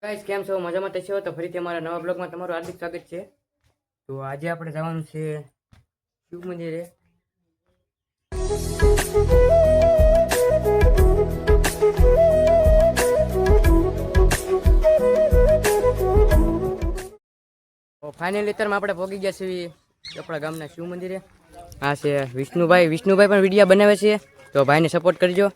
Guys કેમ છો મજામાં તો છો તો ફરીથી અમારા નવા બ્લોગમાં તમારું હાર્દિક સ્વાગત છે। તો આજે આપણે જવાનું છે શિવ મંદિરે। તો ફાઇનલી અત્યારમાં આપણે પહોંચી ગયા છીએ આપણા ગામના શિવ મંદિરે। આ છે વિષ્ણુભાઈ પણ વિડીયો બનાવે છે તો ભાઈને સપોર્ટ કરજો।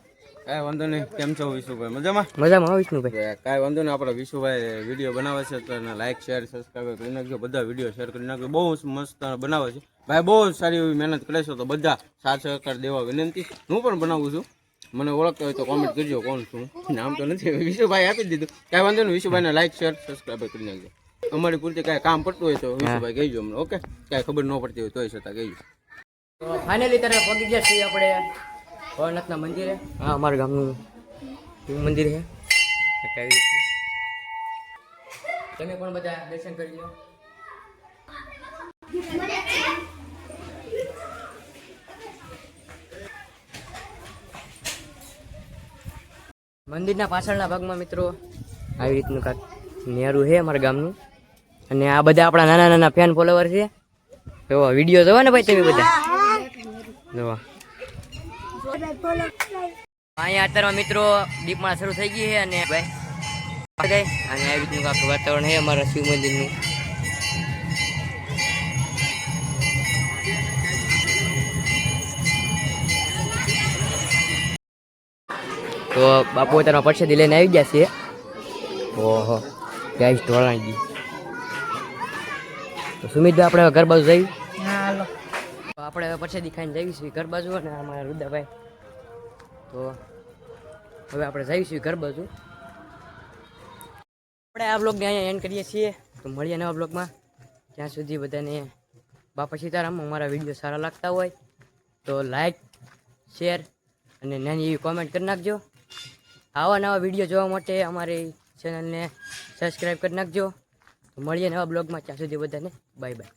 કાંઈ વાંધો નહીં, કેમ છો વિશુભાઈ? મજામાં મજામાં હો વિષ્ણુભાઈ। કાંઈ વાંધો નહીં, આપણા વિશુભાઈ વિડીયો બનાવે છે તો એને લાઇક શેર સબસ્ક્રાઈબ કરી નાખજો, બધા વિડીયો શેર કરી નાખજો। બહુ મસ્ત બનાવે છે ભાઈ, બહુ સારી એવી મહેનત કરે છે, તો બધા સાથ સહકાર દેવા વિનંતી। હું પણ બનાવું છું, મને ઓળખતા હોય તો કોમેન્ટ કરજો કોણ છું, નામ તો નથી, વિશુભાઈ આપી દીધું। કાંઈ વાંધો નહીં, વિશુભાઈને લાઇક શેર સબસ્ક્રાઈબ કરી નાખજો। અમારી પૂરતી કાંઈ કામ પડતું હોય તો વિશુભાઈ કહેજો અમને, ઓકે? કાંઈ ખબર ન પડતી હોય તોય છતાં કહેજો। તો ફાઇનલી ત્યારે પહોંચી ગયા છીએ આપણે ભોળાનાથના મંદિરે। હા, અમારા ગામનું મંદિર છે। તમે પણ બધા દર્શન કરી લો। મંદિરના પાછળના ભાગમાં મિત્રો આવી રીતનું કાંક નેરું છે અમારા ગામનું, અને આ બધા આપણા નાના નાના ફેન ફોલોવર છે। તો વિડીયો જોવો ને ભાઈ તમે બધા જોવા। અહીંયા અત્યારમાં મિત્રો દીપમાળા શરૂ થઈ ગઈ છે અને ભાઈ અને આવી રીતનું આખું વાતાવરણ છે અમારા શિવ મંદિરનું। તો બાપુ અત્યારમાં પરસેદી લઈને આવી ગયા છે। ઓહો ગેસ ઢોળાઈ ગઈ। તો સુમિતભાઈ આપણે ઘર બાજુ જઈ, તો આપણે હવે પરસેદી ખાઈને જઈશું ઘર બાજુ, અને અમારા રુદાભાઈ તો હવે આપણે જઈશું ઘર બાજુ। આપણે આ બ્લોગને અહીંયા એન્ડ કરીએ છીએ, તો મળીએ નવા બ્લોગમાં। ત્યાં સુધી બધાને બાપા સીતારામ। અમારા વિડીયો સારા લાગતા હોય તો લાઈક શેર અને નાની એવી કોમેન્ટ કરી નાખજો। આવા નવા વિડીયો જોવા માટે અમારી ચેનલને સબસ્ક્રાઈબ કરી નાખજો। તો મળીએ નવા બ્લોગમાં, ત્યાં સુધી બધાને બાય બાય।